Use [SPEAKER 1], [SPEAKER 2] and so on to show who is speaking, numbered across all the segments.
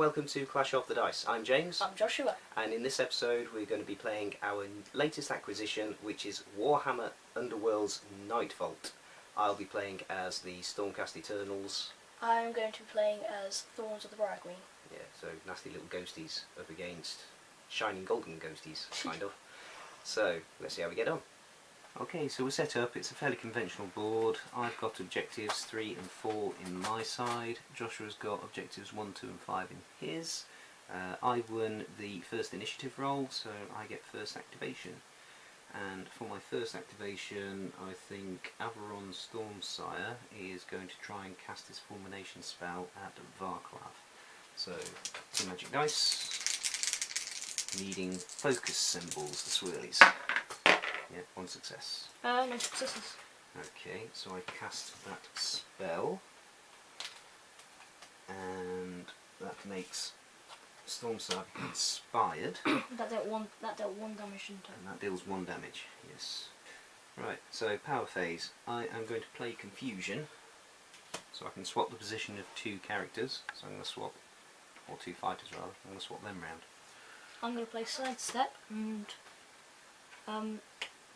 [SPEAKER 1] welcome to Clash of the Dice. I'm James.
[SPEAKER 2] I'm Joshua.
[SPEAKER 1] And in this episode we're going to be playing our latest acquisition, which is Warhammer Underworlds Nightvault. I'll be playing as the Stormcast Eternals.
[SPEAKER 2] I'm going to be playing as Thorns of the Briar Queen.
[SPEAKER 1] Yeah, so nasty little ghosties up against shining golden ghosties, kind of. So, let's see how we get on. Okay, so we're set up. It's a fairly conventional board. I've got objectives 3 and 4 in my side. Joshua's got objectives 1, 2 and 5 in his. I won the first initiative roll, so I get first activation. And for my first activation, I think Averon Stormsire is going to try and cast his Fulmination spell at Varklav. So, 2 magic dice, needing focus symbols, the swirlies. Yeah, 1 success.
[SPEAKER 2] No successes.
[SPEAKER 1] Okay, so I cast that spell, and that makes Stormsire become inspired.
[SPEAKER 2] that dealt one damage, didn't it?
[SPEAKER 1] And that deals 1 damage, yes. Right, so power phase. I am going to play Confusion, so I can swap the position of 2 characters. So I'm going to swap, or 2 fighters rather, I'm going to swap them round.
[SPEAKER 2] I'm going to play Sidestep and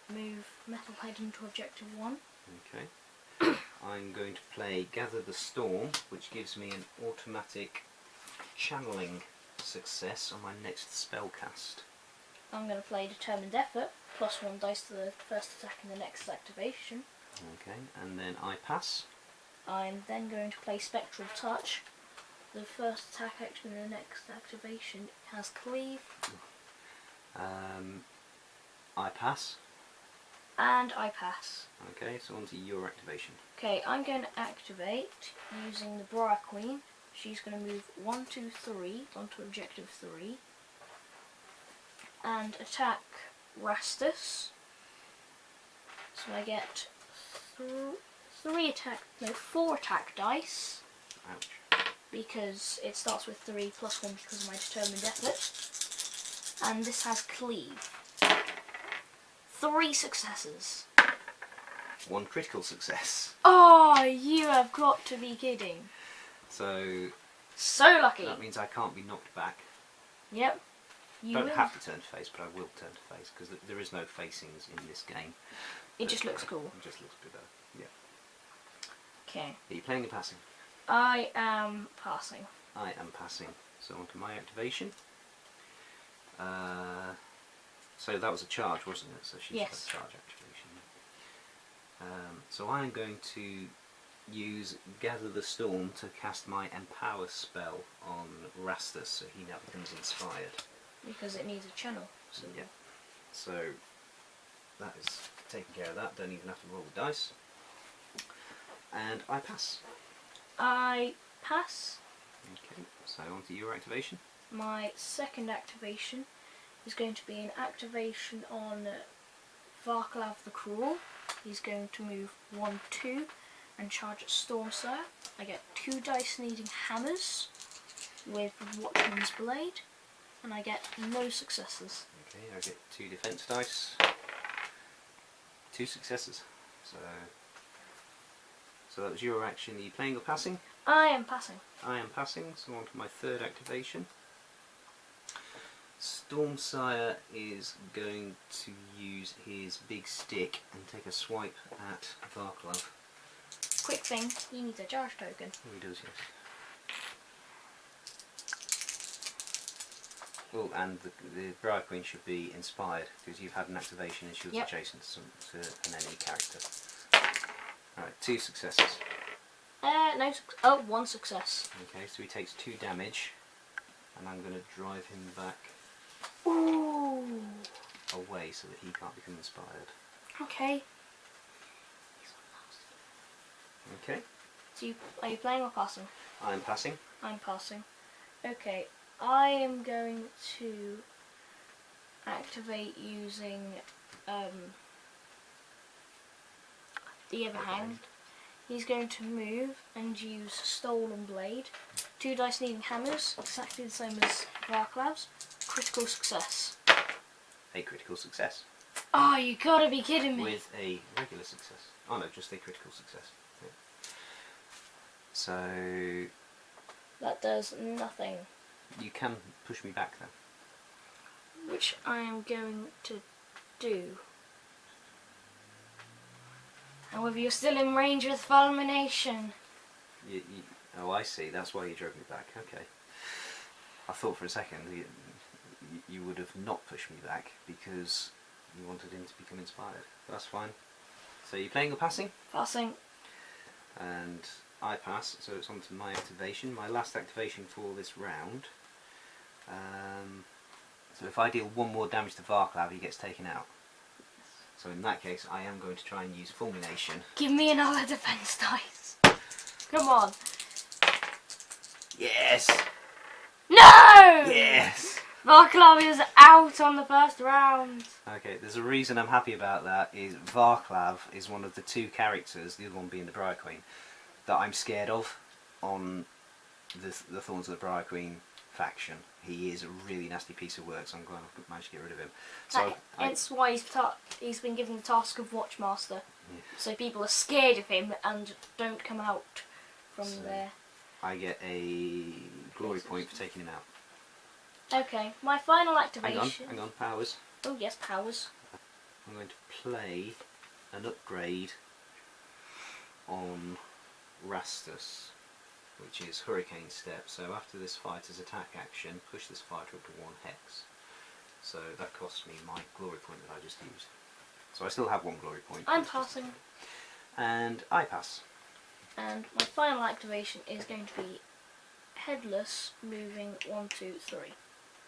[SPEAKER 2] move Metalhead into objective 1.
[SPEAKER 1] Okay. I'm going to play Gather the Storm, which gives me an automatic channeling success on my next spell cast.
[SPEAKER 2] I'm going to play Determined Effort, plus 1 dice to the first attack and the next activation.
[SPEAKER 1] Okay, and then I pass.
[SPEAKER 2] I'm then going to play Spectral Touch. The first attack action and the next activation has Cleave.
[SPEAKER 1] I pass.
[SPEAKER 2] And I pass.
[SPEAKER 1] Okay, so on to your activation.
[SPEAKER 2] Okay, I'm going to activate using the Briar Queen. She's going to move 1, 2, 3 onto objective 3 and attack Rastus. So I get 4 attack dice.
[SPEAKER 1] Ouch.
[SPEAKER 2] Because it starts with 3 plus 1 because of my determined effort. And this has Cleave. 3 successes.
[SPEAKER 1] 1 critical success.
[SPEAKER 2] Oh, you have got to be kidding.
[SPEAKER 1] So
[SPEAKER 2] lucky.
[SPEAKER 1] That means I can't be knocked back.
[SPEAKER 2] Yep.
[SPEAKER 1] I don't have to turn to face, but I will turn to face because there is no facings in this game.
[SPEAKER 2] It just looks cool.
[SPEAKER 1] It just looks good though. Yeah.
[SPEAKER 2] Okay.
[SPEAKER 1] Are you playing or passing?
[SPEAKER 2] I am passing.
[SPEAKER 1] I am passing. So on to my activation. So that was a charge, wasn't it? So she's got a charge activation. So I'm going to use Gather the Storm to cast my Empower spell on Rastus, so he now becomes inspired.
[SPEAKER 2] Because it needs a channel.
[SPEAKER 1] So yeah. So that is taking care of that. Don't even have to roll the dice. And I pass.
[SPEAKER 2] I pass.
[SPEAKER 1] Okay. So on to your activation.
[SPEAKER 2] My second activation is going to be an activation on Varklav the Cruel. He's going to move 1, 2 and charge at Stormsire. I get 2 dice needing hammers with Watchman's Blade, and I get no successes.
[SPEAKER 1] Okay, I get 2 defense dice. 2 successes. So that was your action. Are you playing or passing?
[SPEAKER 2] I am passing.
[SPEAKER 1] I am passing, so on to my third activation. Stormsire is going to use his big stick and take a swipe at Varklav.
[SPEAKER 2] Quick thing, he needs a charge token.
[SPEAKER 1] Oh, he does, yes. Oh, and the Briar Queen should be inspired because you've had an activation and she was adjacent to an enemy character. Alright, 2 successes.
[SPEAKER 2] No, 1 success.
[SPEAKER 1] Okay, so he takes 2 damage, and I'm going to drive him back away so that he can't become inspired.
[SPEAKER 2] Okay.
[SPEAKER 1] Okay.
[SPEAKER 2] So are you playing or passing?
[SPEAKER 1] I'm passing.
[SPEAKER 2] I'm passing. Okay, I am going to activate using the Everhanged. He's going to move and use Stolen Blade. 2 dice needing hammers, exactly the same as Varklav's. Critical success.
[SPEAKER 1] A critical success.
[SPEAKER 2] Oh, you gotta be kidding me!
[SPEAKER 1] With a regular success. Oh no, just a critical success. Yeah. So
[SPEAKER 2] That does nothing.
[SPEAKER 1] You can push me back then.
[SPEAKER 2] Which I am going to do. However, you're still in range with fulmination.
[SPEAKER 1] Oh, I see. That's why you drove me back. Okay. I thought for a second you would have not pushed me back because you wanted him to become inspired. That's fine. So you're playing or passing?
[SPEAKER 2] Passing.
[SPEAKER 1] And I pass, so it's on to my activation. My last activation for this round. So if I deal 1 more damage to Varklav, he gets taken out. So in that case, I am going to try and use Fulmination.
[SPEAKER 2] Give me another defense dice. Come on.
[SPEAKER 1] Yes!
[SPEAKER 2] No!
[SPEAKER 1] Yes!
[SPEAKER 2] Varklav is out on the first round.
[SPEAKER 1] Okay, there's a reason I'm happy about that. Is Varklav is one of the 2 characters, the other one being the Briar Queen, that I'm scared of on the Thorns of the Briar Queen faction. He is a really nasty piece of work, so I'm glad I've managed to get rid of him. So
[SPEAKER 2] That's why he's been given the task of Watchmaster.
[SPEAKER 1] Yeah.
[SPEAKER 2] So people are scared of him and don't come out from there.
[SPEAKER 1] I get a glory point for taking him out.
[SPEAKER 2] Okay, my final activation.
[SPEAKER 1] Hang on, powers.
[SPEAKER 2] Oh yes, powers.
[SPEAKER 1] I'm going to play an upgrade on Rastus, which is Hurricane Step. So after this fighter's attack action, push this fighter up to 1 hex. So that costs me my glory point that I just used. So I still have 1 glory point.
[SPEAKER 2] I'm passing.
[SPEAKER 1] And I pass.
[SPEAKER 2] And my final activation is going to be Headless, moving 1, 2, 3.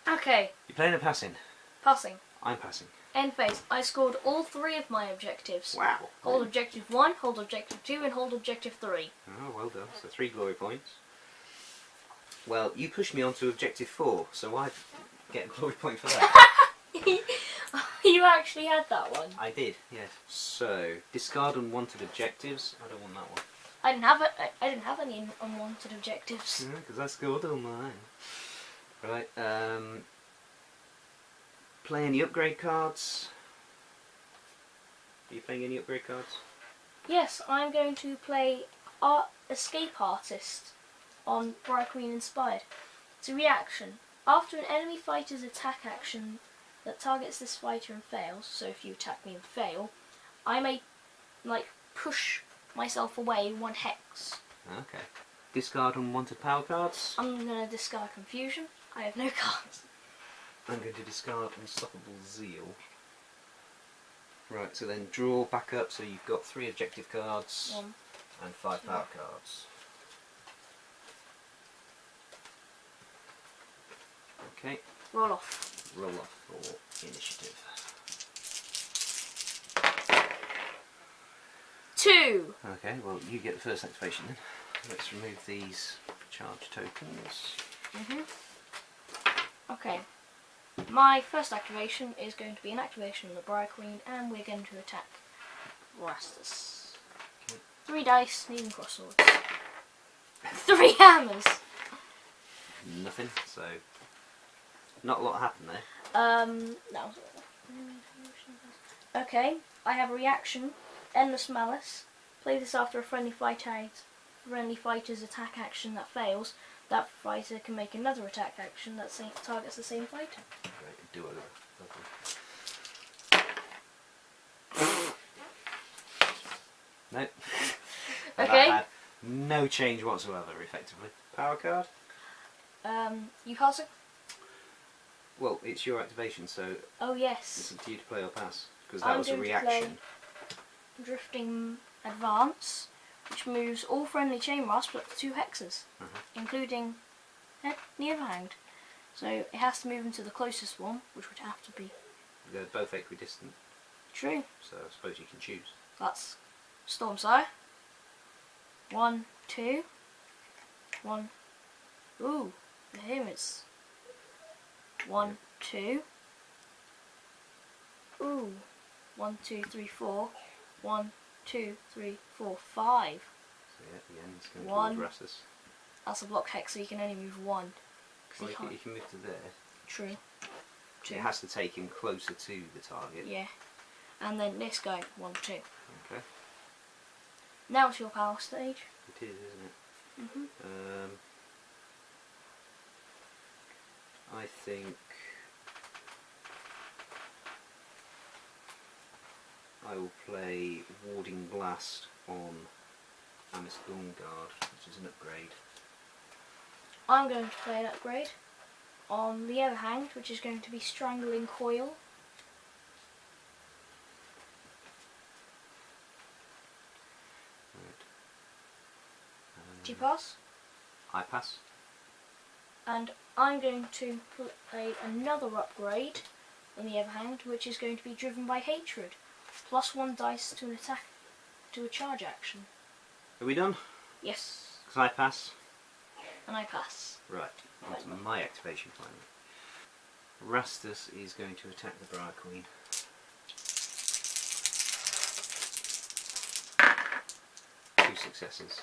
[SPEAKER 2] Okay,
[SPEAKER 1] You're playing or passing?
[SPEAKER 2] passing.
[SPEAKER 1] I'm passing.
[SPEAKER 2] End phase. I scored all 3 of my objectives.
[SPEAKER 1] Wow.
[SPEAKER 2] Hold objective 1, hold objective 2, and hold objective 3.
[SPEAKER 1] Oh, well done. So 3 glory points. Well, you pushed me on to objective 4, so I get a glory point for that.
[SPEAKER 2] You actually had that one.
[SPEAKER 1] I did, yes. So, discard unwanted objectives. I don't want that one.
[SPEAKER 2] I didn't have any unwanted objectives.
[SPEAKER 1] Because I scored all mine. Right, play any upgrade cards? Are you playing any upgrade cards?
[SPEAKER 2] Yes, I'm going to play Escape Artist on Briar Queen Inspired. It's a reaction. After an enemy fighter's attack action that targets this fighter and fails, so if you attack me and fail, I may push myself away 1 hex.
[SPEAKER 1] Okay. Discard unwanted power cards.
[SPEAKER 2] I'm going to discard Confusion. I have no cards.
[SPEAKER 1] I'm going to discard Unstoppable Zeal. Right, so then draw back up, so you've got 3 objective cards
[SPEAKER 2] 1
[SPEAKER 1] and 5 power cards. Okay.
[SPEAKER 2] Roll off.
[SPEAKER 1] Roll off for initiative.
[SPEAKER 2] 2.
[SPEAKER 1] Okay, well you get the first activation then. Let's remove these charge tokens.
[SPEAKER 2] Okay. My first activation is going to be an activation of the Briar Queen, and we're going to attack Rastus.
[SPEAKER 1] Okay.
[SPEAKER 2] 3 dice, needing cross swords. 3 hammers!
[SPEAKER 1] Nothing, so not a lot happened there.
[SPEAKER 2] No. Okay, I have a reaction, Endless Malice. Play this after a friendly fighter's attack action that fails. That fighter can make another attack action that targets the same fighter.
[SPEAKER 1] Right, do over. Nope.
[SPEAKER 2] Okay.
[SPEAKER 1] That had no change whatsoever, effectively. Power card?
[SPEAKER 2] You pass it?
[SPEAKER 1] Well, it's your activation, so
[SPEAKER 2] Oh
[SPEAKER 1] it's
[SPEAKER 2] yes.
[SPEAKER 1] up to you to play or pass. Because that
[SPEAKER 2] I'm
[SPEAKER 1] was a
[SPEAKER 2] going to
[SPEAKER 1] reaction.
[SPEAKER 2] play Drifting Advance, which moves all friendly chain rasps up to 2 hexes, including Nearhanged. So it has to move into the closest one, which would have to be
[SPEAKER 1] They're both equidistant,
[SPEAKER 2] true.
[SPEAKER 1] so I suppose you can choose.
[SPEAKER 2] That's Stormsire. 1, 2. 1. Ooh, for him it's 1, 2. Ooh, 1, 2, 3, 4. 1, 2, 3, 4, 5.
[SPEAKER 1] So yeah, again, it's going
[SPEAKER 2] 1.
[SPEAKER 1] towards Rastus.
[SPEAKER 2] That's a block hex, so you can only move 1.
[SPEAKER 1] Well, you can move to there.
[SPEAKER 2] True. 2.
[SPEAKER 1] It has to take him closer to the target.
[SPEAKER 2] Yeah. And then this guy, 1, 2.
[SPEAKER 1] Okay.
[SPEAKER 2] Now it's your power stage.
[SPEAKER 1] It is, isn't it? I think I will play Warding Blast on Amice Dawnguard, which is an upgrade.
[SPEAKER 2] I'm going to play an upgrade on the Everhanged, which is going to be Strangling Coil.
[SPEAKER 1] Right.
[SPEAKER 2] Do you pass?
[SPEAKER 1] I pass.
[SPEAKER 2] And I'm going to play another upgrade on the Everhanged, which is going to be Driven by Hatred. +1 dice to an attack, to a charge action.
[SPEAKER 1] Are we done?
[SPEAKER 2] Yes.
[SPEAKER 1] Because I pass.
[SPEAKER 2] And I pass.
[SPEAKER 1] Right, on to my activation finally. Rastus is going to attack the Briar Queen. Two successes.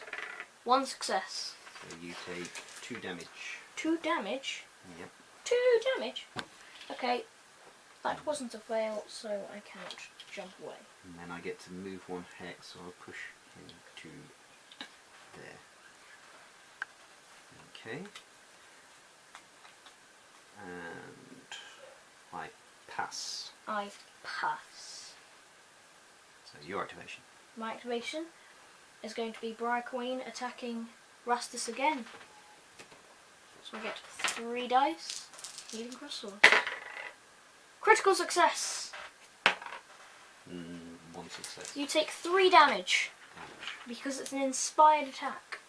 [SPEAKER 2] 1 success.
[SPEAKER 1] So you take 2 damage.
[SPEAKER 2] 2 damage?
[SPEAKER 1] Yep.
[SPEAKER 2] 2 damage? Okay, that wasn't a fail, so I can't jump away.
[SPEAKER 1] And then I get to move 1 hex, so I'll push him to there. Okay. And I pass.
[SPEAKER 2] I pass.
[SPEAKER 1] So your activation.
[SPEAKER 2] My activation is going to be Briar Queen attacking Rastus again. So I get 3 dice, healing crosswords. Critical success!
[SPEAKER 1] 1 success.
[SPEAKER 2] You take 3 damage because it's an inspired attack.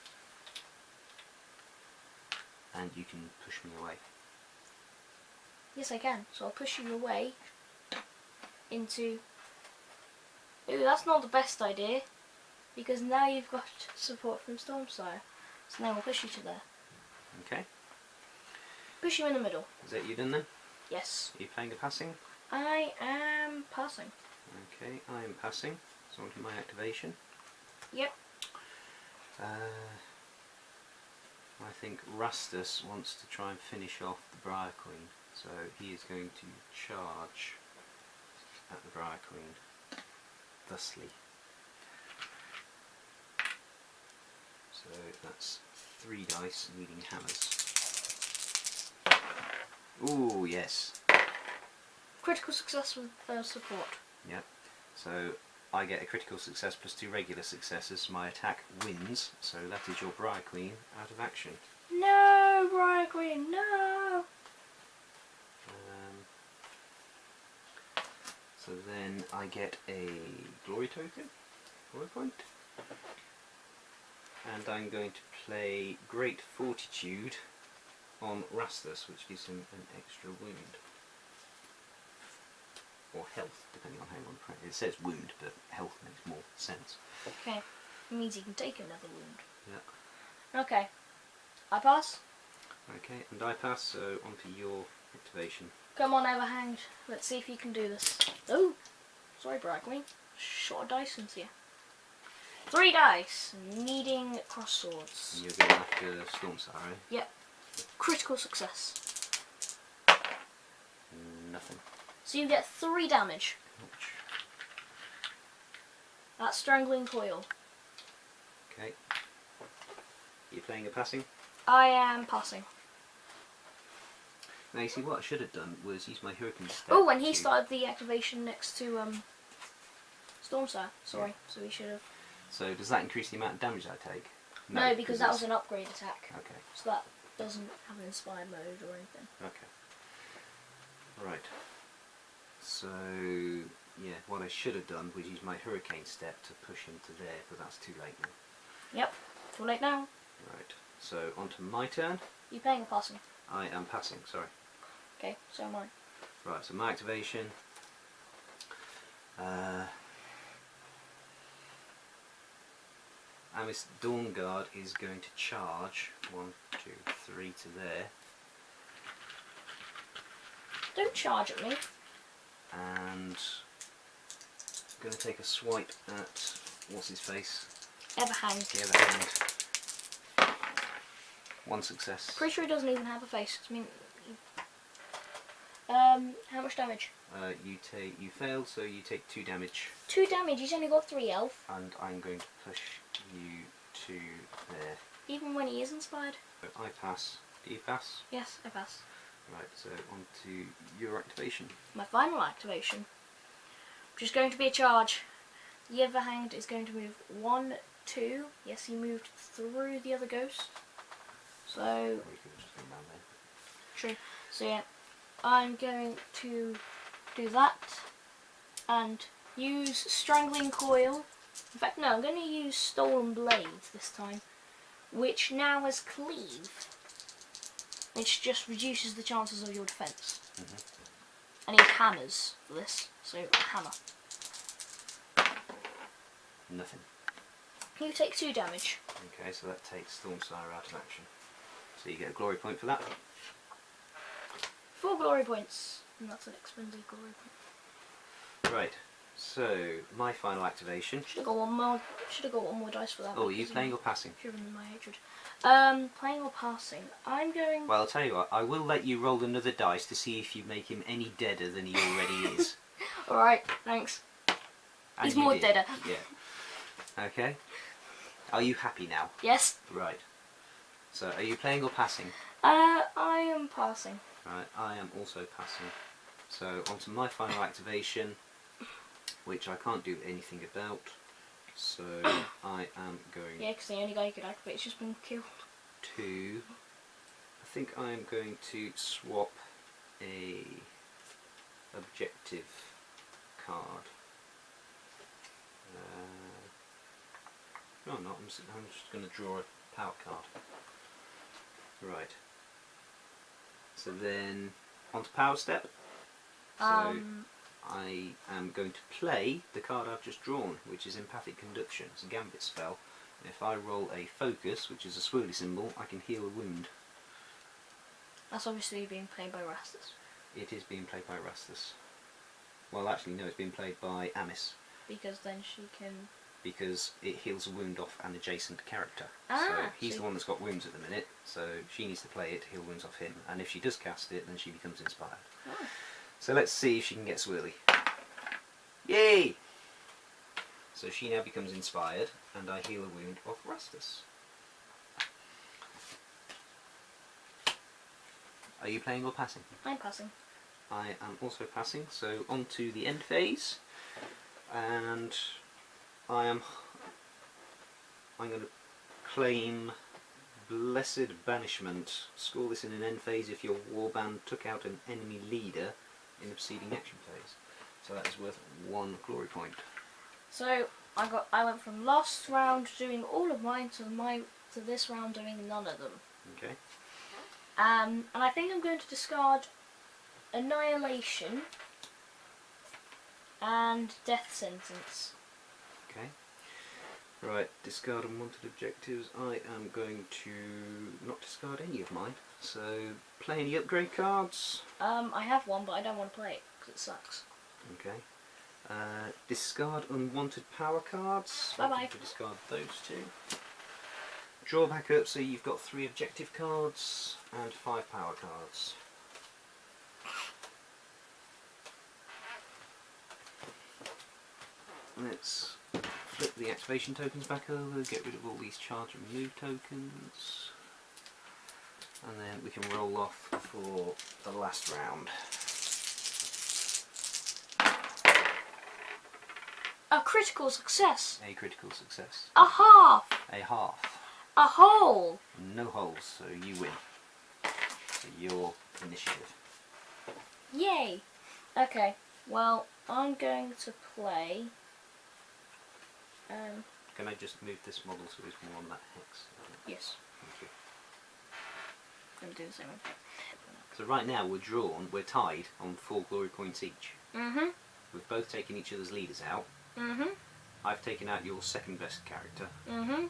[SPEAKER 1] And you can push me away.
[SPEAKER 2] Yes, I can. So I'll push you away into... Ooh, that's not the best idea, because now you've got support from Stormsire. So now we'll push you to there.
[SPEAKER 1] Okay.
[SPEAKER 2] Push you in the middle.
[SPEAKER 1] Is that you done then?
[SPEAKER 2] Yes.
[SPEAKER 1] Are you playing a passing?
[SPEAKER 2] I am passing.
[SPEAKER 1] Okay, I am passing. So on to my activation.
[SPEAKER 2] Yep.
[SPEAKER 1] I think Rastus wants to try and finish off the Briar Queen, so he is going to charge at the Briar Queen, thusly. So that's 3 dice needing hammers. Ooh, yes.
[SPEAKER 2] Critical success with support.
[SPEAKER 1] Yep. So I get a critical success plus 2 regular successes. My attack wins, so that is your Briar Queen out of action.
[SPEAKER 2] No, Briar Queen, no!
[SPEAKER 1] So then I get a glory token, glory point, and I'm going to play Great Fortitude on Rastus, which gives him an extra wound. Or health, depending on how you want to play it. It says wound, but health makes more sense.
[SPEAKER 2] Okay, it means he can take another wound.
[SPEAKER 1] Yeah.
[SPEAKER 2] Okay, I pass.
[SPEAKER 1] Okay, and I pass, so on to your activation.
[SPEAKER 2] Come on, Everhanged. Let's see if you can do this. Oh, sorry, Briar Queen. Shot a dice into you. 3 dice, needing cross swords.
[SPEAKER 1] You're going after Stormsire, eh?
[SPEAKER 2] Yep. Critical success.
[SPEAKER 1] Nothing.
[SPEAKER 2] So you get 3 damage.
[SPEAKER 1] Ouch.
[SPEAKER 2] That's Strangling Coil.
[SPEAKER 1] Okay. You're playing a passing?
[SPEAKER 2] I am passing.
[SPEAKER 1] Now you see what I should have done was use my Hurricane Step.
[SPEAKER 2] Oh, and he started the activation next to Stormsire. Sorry, so he should have.
[SPEAKER 1] So does that increase the amount of damage I take?
[SPEAKER 2] No, because that was an upgrade attack.
[SPEAKER 1] Okay.
[SPEAKER 2] So that doesn't have an inspired mode or anything.
[SPEAKER 1] Okay. Right. So yeah, what I should have done was use my Hurricane Step to push him to there, but that's too late now.
[SPEAKER 2] Yep. Too late now.
[SPEAKER 1] Right. So on to my turn.
[SPEAKER 2] You playing or passing?
[SPEAKER 1] I am passing. Sorry.
[SPEAKER 2] Okay, so am I.
[SPEAKER 1] Right. So my activation. Amice Dawnguard is going to charge 1, 2, 3 to there,
[SPEAKER 2] Don't charge at me.
[SPEAKER 1] and I'm going to take a swipe at what's his face.
[SPEAKER 2] Everhanged.
[SPEAKER 1] The other hand. 1 success.
[SPEAKER 2] Pretty sure he doesn't even have a face. I mean, how much damage?
[SPEAKER 1] You failed, so you take 2 damage,
[SPEAKER 2] 2 damage. He's only got 3 health.
[SPEAKER 1] and I'm going to push you to there.
[SPEAKER 2] Even when he is inspired.
[SPEAKER 1] So I pass. Do you pass?
[SPEAKER 2] Yes, I pass.
[SPEAKER 1] Right, so on to your activation.
[SPEAKER 2] My final activation, which is going to be a charge. The Everhanged is going to move 1, 2. Yes, he moved through the other ghost. So,
[SPEAKER 1] Or you could just come down there.
[SPEAKER 2] true. So yeah, I'm going to do that and use Strangling Coil. In fact, no, I'm going to use Stolen Blades this time, which now has Cleave, which just reduces the chances of your defense. I need hammers for this, so hammer.
[SPEAKER 1] Nothing.
[SPEAKER 2] You take 2 damage.
[SPEAKER 1] Okay, so that takes Stormsire out of action. So you get a glory point for that.
[SPEAKER 2] 4 glory points, and that's an expended glory point.
[SPEAKER 1] Right, so my final activation.
[SPEAKER 2] Should have got one more. Should have got one more dice for that.
[SPEAKER 1] Oh, are you playing or passing?
[SPEAKER 2] Driven my hatred. Playing or passing. I'm going.
[SPEAKER 1] Well, I'll tell you what. I will let you roll another dice to see if you make him any deader than he already is.
[SPEAKER 2] All right, thanks.
[SPEAKER 1] And
[SPEAKER 2] He's
[SPEAKER 1] you
[SPEAKER 2] more
[SPEAKER 1] did.
[SPEAKER 2] deader.
[SPEAKER 1] Yeah. Okay. Are you happy now?
[SPEAKER 2] Yes.
[SPEAKER 1] Right. So, are you playing or passing?
[SPEAKER 2] I am passing.
[SPEAKER 1] Right, I am also passing. So, onto my final activation, which I can't do anything about. So, I am going
[SPEAKER 2] Yeah, because the only guy who could activate has just been killed.
[SPEAKER 1] to... I think I am going to swap a objective card. No, I'm not. I'm just going to draw a power card. Right. So then, onto power step. So I am going to play the card I've just drawn, which is Empathic Conduction. It's a gambit spell. And if I roll a focus, which is a swirly symbol, I can heal a wound.
[SPEAKER 2] That's obviously being played by Rastus.
[SPEAKER 1] It is being played by Rastus. Well, actually, no, it's being played by Amiss.
[SPEAKER 2] Because then she can...
[SPEAKER 1] Because it heals a wound off an adjacent character.
[SPEAKER 2] Ah,
[SPEAKER 1] so he's
[SPEAKER 2] so
[SPEAKER 1] the one that's got wounds at the minute, so she needs to play it to heal wounds off him. And if she does cast it, then she becomes inspired.
[SPEAKER 2] Oh.
[SPEAKER 1] So let's see if she can get swirly. Yay! So she now becomes inspired, and I heal a wound off Rastus. Are you playing or passing?
[SPEAKER 2] I'm passing.
[SPEAKER 1] I am also passing, so on to the end phase. And I'm going to claim Blessed Banishment. Score this in an end phase if your warband took out an enemy leader in the preceding action phase. So that is worth 1 glory point.
[SPEAKER 2] So I went from last round doing all of mine to this round doing none of them.
[SPEAKER 1] Okay.
[SPEAKER 2] And I think I'm going to discard Annihilation and Death Sentence.
[SPEAKER 1] Okay. Right, discard unwanted objectives. I am going to not discard any of mine. So, play any upgrade cards.
[SPEAKER 2] I have one, but I don't want to play it because it sucks.
[SPEAKER 1] Okay. Discard unwanted power cards.
[SPEAKER 2] Bye bye.
[SPEAKER 1] I'm going to discard those 2. Draw back up so you've got 3 objective cards and 5 power cards. Let's flip the activation tokens back over, get rid of all these charge and move tokens, and then we can roll off for the last round.
[SPEAKER 2] A critical success.
[SPEAKER 1] A critical success.
[SPEAKER 2] A half.
[SPEAKER 1] A half.
[SPEAKER 2] A whole.
[SPEAKER 1] No holes, so you win. So your initiative.
[SPEAKER 2] Yay. Okay, well, I'm going to play...
[SPEAKER 1] Can I just move this model so it's more on that hex?
[SPEAKER 2] yes,
[SPEAKER 1] Thank you.
[SPEAKER 2] I'm going to do the same thing.
[SPEAKER 1] So right now we're tied on 4 glory points each.
[SPEAKER 2] Mm-hmm.
[SPEAKER 1] We've both taken each other's leaders out.
[SPEAKER 2] Mm-hmm.
[SPEAKER 1] I've taken out your second best character.
[SPEAKER 2] Mm-hmm.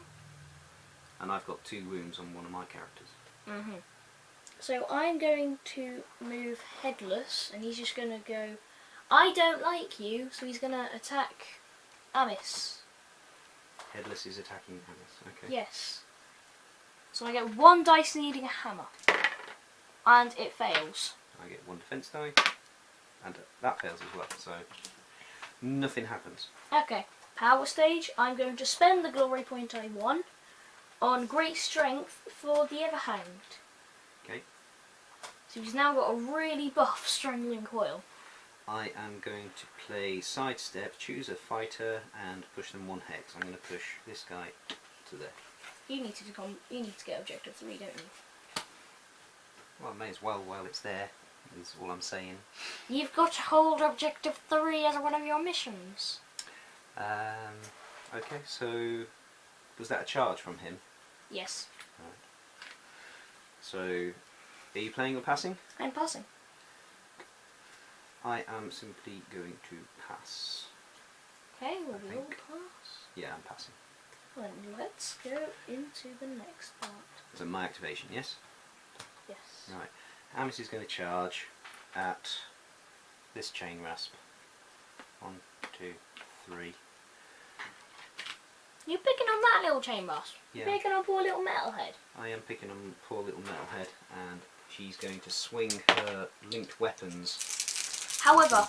[SPEAKER 1] And I've got 2 wounds on one of my characters.
[SPEAKER 2] Mm-hmm. So I'm going to move Headless, and he's just going to go, I don't like you, so he's going to attack Amiss.
[SPEAKER 1] Headless is attacking Amiss. Okay.
[SPEAKER 2] Yes. So I get 1 dice needing a hammer. And it fails.
[SPEAKER 1] I get 1 defense die. And that fails as well, so nothing happens.
[SPEAKER 2] Okay. Power stage, I'm going to spend the glory point I won on Great Strength for the Everhanged.
[SPEAKER 1] Okay.
[SPEAKER 2] So So he's now got a really buff Strangling Coil.
[SPEAKER 1] I am going to play Sidestep, choose a fighter, and push them 1 hex. I'm going to push this guy to there.
[SPEAKER 2] You need to get objective 3, don't you?
[SPEAKER 1] Well, I may as well while it's there, is all I'm saying.
[SPEAKER 2] You've got to hold objective 3 as one of your missions.
[SPEAKER 1] Okay, so was that a charge from him?
[SPEAKER 2] Yes.
[SPEAKER 1] Right. So, are you playing or passing?
[SPEAKER 2] I'm passing.
[SPEAKER 1] I am simply going to pass.
[SPEAKER 2] Okay, we'll
[SPEAKER 1] I
[SPEAKER 2] all
[SPEAKER 1] think.
[SPEAKER 2] pass.
[SPEAKER 1] Yeah, I'm passing.
[SPEAKER 2] Then let's go into the next part.
[SPEAKER 1] So my activation, yes?
[SPEAKER 2] Yes.
[SPEAKER 1] Right. Amis is going to charge at this chain rasp. 1, 2, 3.
[SPEAKER 2] You picking on that little chain boss?
[SPEAKER 1] Yeah.
[SPEAKER 2] You picking on poor little metalhead?
[SPEAKER 1] I am picking on poor little metalhead, and she's going to swing her linked weapons.
[SPEAKER 2] However,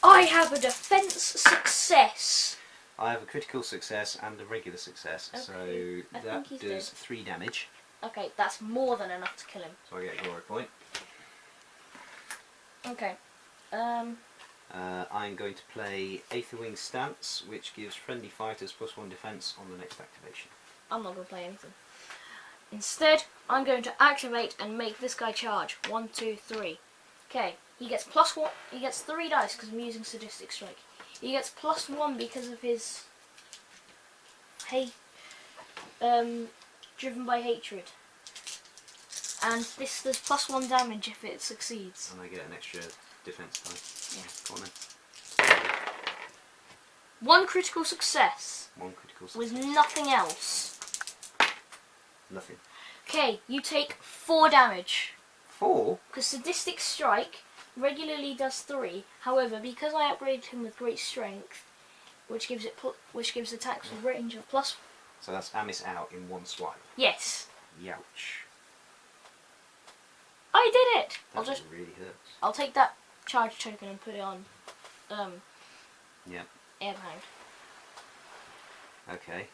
[SPEAKER 2] I have a defense success.
[SPEAKER 1] I have a critical success and a regular success,
[SPEAKER 2] Okay.
[SPEAKER 1] so
[SPEAKER 2] I
[SPEAKER 1] that
[SPEAKER 2] think he's
[SPEAKER 1] does
[SPEAKER 2] dead.
[SPEAKER 1] 3 damage.
[SPEAKER 2] Okay, that's more than enough to kill him.
[SPEAKER 1] So I get a glory point.
[SPEAKER 2] Okay.
[SPEAKER 1] I'm going to play Aetherwing Stance, which gives friendly fighters +1 defense on the next activation.
[SPEAKER 2] I'm not going to play anything. Instead, I'm going to activate and make this guy charge. 1, 2, 3. Okay, he gets +1. He gets 3 dice because I'm using Sadistic Strike. He gets +1 because of his driven by hatred. And this does +1 damage if it succeeds.
[SPEAKER 1] And I get an extra defense die.
[SPEAKER 2] Yeah.
[SPEAKER 1] Go on then.
[SPEAKER 2] 1 critical success
[SPEAKER 1] 1 critical
[SPEAKER 2] with
[SPEAKER 1] success.
[SPEAKER 2] nothing else.
[SPEAKER 1] Nothing.
[SPEAKER 2] Okay, you take 4 damage.
[SPEAKER 1] 4?
[SPEAKER 2] Because Sadistic Strike regularly does 3. However, because I upgraded him with Great Strength, which gives attacks with range of +.
[SPEAKER 1] So that's Amis out in 1 swipe.
[SPEAKER 2] Yes,
[SPEAKER 1] Youch.
[SPEAKER 2] I did it.
[SPEAKER 1] That really hurts.
[SPEAKER 2] I'll take that charge token and put it on.
[SPEAKER 1] Yep.
[SPEAKER 2] Airbound.
[SPEAKER 1] Okay.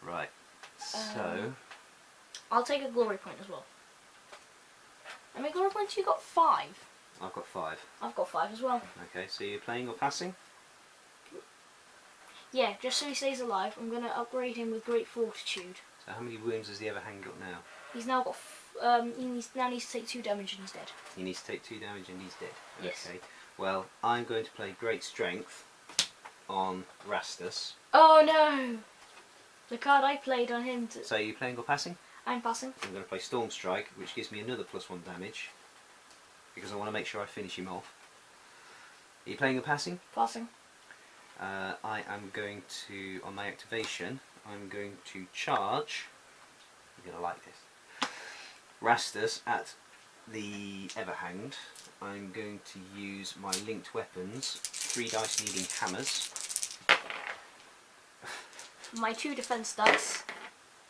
[SPEAKER 1] Right. So.
[SPEAKER 2] I'll take a glory point as well. How many glory points you got? 5.
[SPEAKER 1] I've got 5.
[SPEAKER 2] I've got 5 as well.
[SPEAKER 1] Okay, so you're playing or passing?
[SPEAKER 2] Yeah, just so he stays alive, I'm going to upgrade him with Great Fortitude.
[SPEAKER 1] So how many wounds has the Everhang got now?
[SPEAKER 2] He's now got. Now needs to take 2 damage and he's dead.
[SPEAKER 1] He needs to take 2 damage and he's dead.
[SPEAKER 2] Yes.
[SPEAKER 1] Okay. Well, I'm going to play Great Strength on Rastus.
[SPEAKER 2] Oh no! The card I played on him.
[SPEAKER 1] So you're playing or passing?
[SPEAKER 2] I'm passing.
[SPEAKER 1] I'm going to play Storm Strike, which gives me another +1 damage, because I want to make sure I finish him off. Are you playing or passing?
[SPEAKER 2] Passing.
[SPEAKER 1] I am going to, on my activation, I'm going to charge. You're going to like this. Rastus at the Everhanged. I'm going to use my linked weapons, 3 dice needing hammers.
[SPEAKER 2] My 2 defense dice.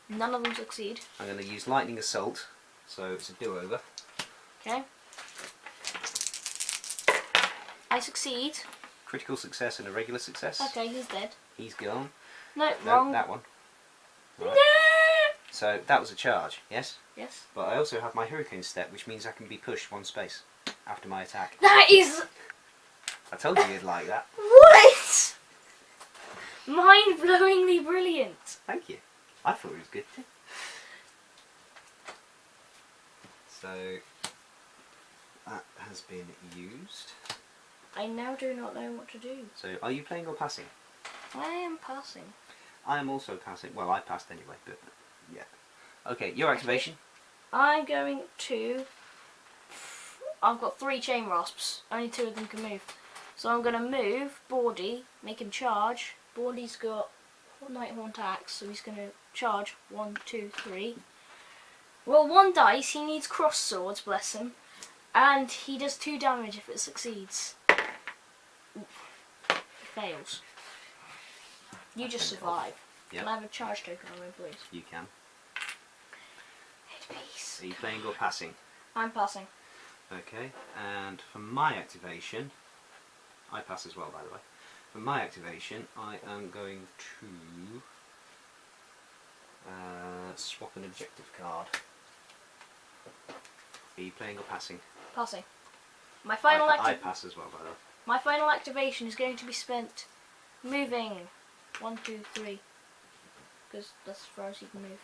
[SPEAKER 2] None of them succeed.
[SPEAKER 1] I'm going to use Lightning Assault, so it's a do-over.
[SPEAKER 2] Okay. I succeed.
[SPEAKER 1] Critical success and a regular success.
[SPEAKER 2] Okay, he's dead.
[SPEAKER 1] He's gone.
[SPEAKER 2] No,
[SPEAKER 1] No,
[SPEAKER 2] wrong.
[SPEAKER 1] that one. Right.
[SPEAKER 2] No!
[SPEAKER 1] So that was a charge, yes?
[SPEAKER 2] Yes.
[SPEAKER 1] But I also have my Hurricane Step, which means I can be pushed 1 space after my attack.
[SPEAKER 2] That is...
[SPEAKER 1] I told you you'd like that.
[SPEAKER 2] What? Mind-blowingly brilliant.
[SPEAKER 1] Thank you. I thought it was good too. So that has been used.
[SPEAKER 2] I now do not know what to do.
[SPEAKER 1] So are you playing or passing?
[SPEAKER 2] I am passing.
[SPEAKER 1] I am also passing. Well, I passed anyway, but yeah. Okay, your activation.
[SPEAKER 2] I'm going to... I've got 3 chain rasps. Only 2 of them can move. So I'm going to move Bordy, make him charge. Bordy's got Nighthorn attacks, so he's going to charge. 1, 2, 3. Roll 1 dice. He needs cross swords, bless him. And he does 2 damage if it succeeds. Oof. He fails. You just survive.
[SPEAKER 1] Yep.
[SPEAKER 2] Can I have a charge token on me, please?
[SPEAKER 1] You can.
[SPEAKER 2] Headpiece.
[SPEAKER 1] Are you playing or passing?
[SPEAKER 2] I'm passing.
[SPEAKER 1] Okay, and for my activation, I pass as well, by the way. For my activation, I am going to swap an objective card. Are you playing or passing?
[SPEAKER 2] Passing. My final
[SPEAKER 1] I pass as well, by the way.
[SPEAKER 2] My final activation is going to be spent moving 1, 2, 3. Because that's as far as you can move.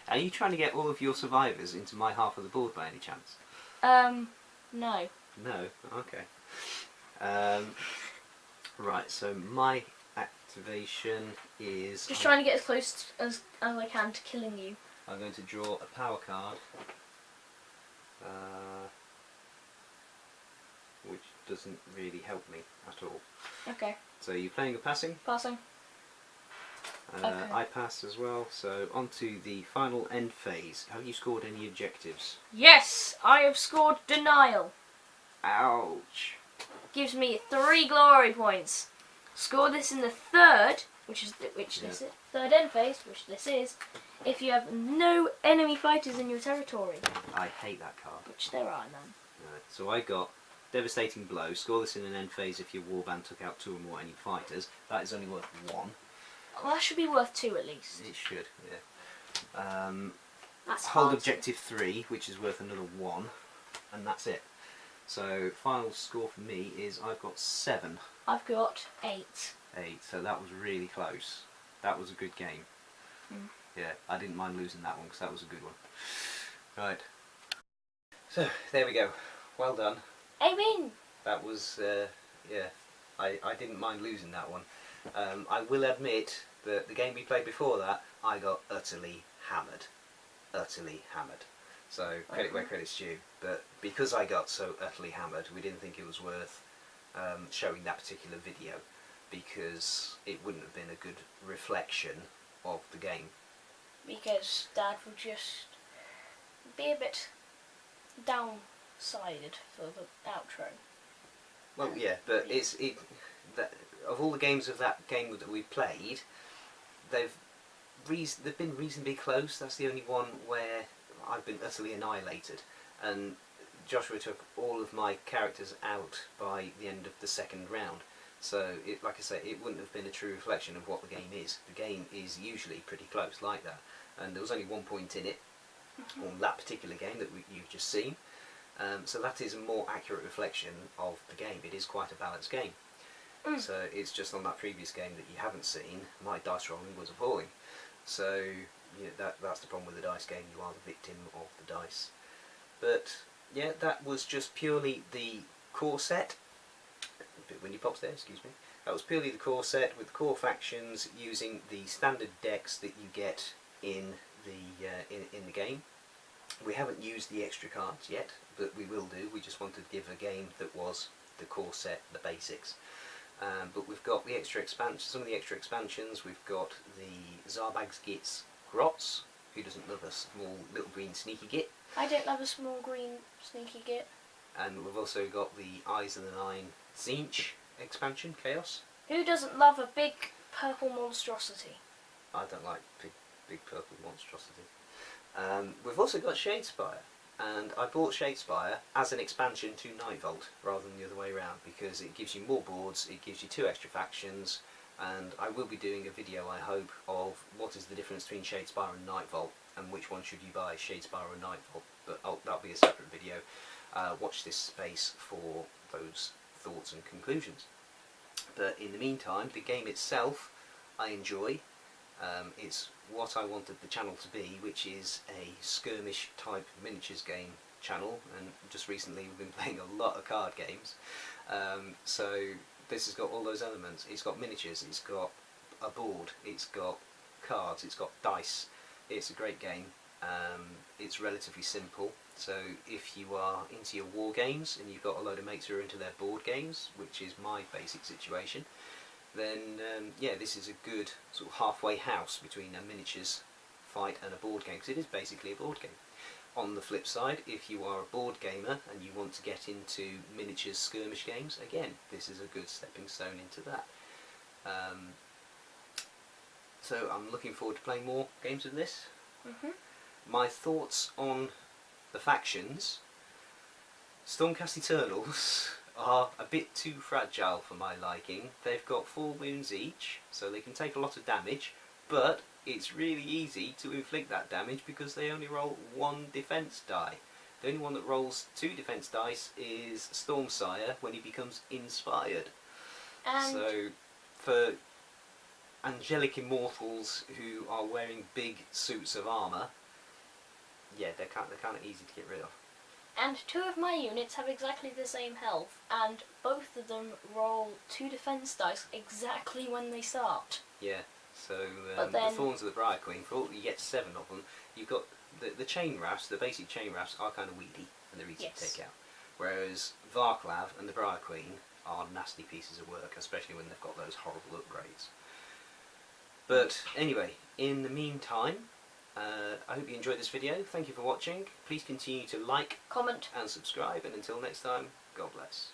[SPEAKER 1] Are you trying to get all of your survivors into my half of the board by any chance?
[SPEAKER 2] No.
[SPEAKER 1] No? Okay. Right, so my activation is...
[SPEAKER 2] Just trying to get as close as I can to killing you.
[SPEAKER 1] I'm going to draw a power card. Which doesn't really help me at all.
[SPEAKER 2] Okay.
[SPEAKER 1] So you're playing or passing?
[SPEAKER 2] Passing. Okay.
[SPEAKER 1] I pass as well, so on to the final end phase. Have you scored any objectives?
[SPEAKER 2] Yes! I have scored Denial.
[SPEAKER 1] Ouch!
[SPEAKER 2] Gives me 3 glory points. Score this in the third, third end phase, which this is, if you have no enemy fighters in your territory.
[SPEAKER 1] I hate that card.
[SPEAKER 2] Which there are none.
[SPEAKER 1] Right, so I got Devastating Blow. Score this in an end phase if your warband took out 2 or more enemy fighters. That is only worth 1.
[SPEAKER 2] Well, that should be worth 2 at least.
[SPEAKER 1] It should, yeah.
[SPEAKER 2] That's
[SPEAKER 1] Hold
[SPEAKER 2] hard.
[SPEAKER 1] objective 3, which is worth another 1, and that's it. So final score for me is I've got 7.
[SPEAKER 2] I've got 8.
[SPEAKER 1] 8, so that was really close. That was a good game.
[SPEAKER 2] Mm.
[SPEAKER 1] Yeah, I didn't mind losing that one because that was a good one. Right. So, there we go. Well done.
[SPEAKER 2] I win!
[SPEAKER 1] That was, yeah, I didn't mind losing that one. I will admit that the game we played before that, I got utterly hammered. Utterly hammered. So, credit where credit's due. But because I got so utterly hammered, we didn't think it was worth showing that particular video, because it wouldn't have been a good reflection of the game.
[SPEAKER 2] Because Dad would just be a bit downside for the outro.
[SPEAKER 1] Well, yeah, but of all the games of that game that we played, they've been reasonably close. That's the only one where I've been utterly annihilated, and Joshua took all of my characters out by the end of the second round. So, like I say, it wouldn't have been a true reflection of what the game is. The game is usually pretty close like that, and there was only 1 point in it on that particular game that you've just seen. So that is a more accurate reflection of the game. It is quite a balanced game. So it's just on that previous game that you haven't seen, my dice rolling was appalling. So yeah, that's the problem with the dice game. You are the victim of the dice. But yeah, that was just purely the core set. A bit windy pops there, excuse me. That was purely the core set with core factions using the standard decks that you get in the game. We haven't used the extra cards yet, but we will do. We just wanted to give a game that was the core set, the basics. But we've got the extra expansions. Some of the extra expansions. We've got the Zarbag's Git's Grots. Who doesn't love a small little green sneaky git?
[SPEAKER 2] I don't love a small green sneaky git.
[SPEAKER 1] And we've also got the Eyes of the Nine Tzeentch expansion, Chaos.
[SPEAKER 2] Who doesn't love a big purple monstrosity?
[SPEAKER 1] I don't like big purple monstrosity. We've also got Shadespire, and I bought Shadespire as an expansion to Nightvault rather than the other way around, because it gives you more boards, it gives you 2 extra factions, and I will be doing a video, I hope, of what is the difference between Shadespire and Nightvault, and which one should you buy, Shadespire or Nightvault, but that'll be a separate video. Watch this space for those thoughts and conclusions. But in the meantime, the game itself I enjoy. It's what I wanted the channel to be, which is a skirmish type miniatures game channel, and just recently we've been playing a lot of card games. So this has got all those elements. It's got miniatures, it's got a board, it's got cards, it's got dice. It's a great game. It's relatively simple, so if you are into your war games and you've got a load of mates who are into their board games, which is my basic situation, then yeah, this is a good sort of halfway house between a miniatures fight and a board game, because it is basically a board game. On the flip side, if you are a board gamer and you want to get into miniatures skirmish games, again, this is a good stepping stone into that. So I'm looking forward to playing more games of this. My thoughts on the factions: Stormcast Eternals are a bit too fragile for my liking. They've got 4 wounds each, so they can take a lot of damage, but it's really easy to inflict that damage because they only roll 1 defense die. The only one that rolls 2 defense dice is Stormsire when he becomes inspired.
[SPEAKER 2] And
[SPEAKER 1] so for angelic immortals who are wearing big suits of armour, yeah, they're kind of easy to get rid of.
[SPEAKER 2] And 2 of my units have exactly the same health, and both of them roll 2 defense dice exactly when they start.
[SPEAKER 1] Yeah, so
[SPEAKER 2] But then,
[SPEAKER 1] the Thorns of the Briar Queen, for all you get 7 of them, you've got the chain rafts, the basic chain rafts are kind of weedy and they're easy to take out. Whereas Varklav and the Briar Queen are nasty pieces of work, especially when they've got those horrible upgrades. But anyway, in the meantime, I hope you enjoyed this video. Thank you for watching. Please continue to like,
[SPEAKER 2] comment,
[SPEAKER 1] and subscribe, and until next time, God bless.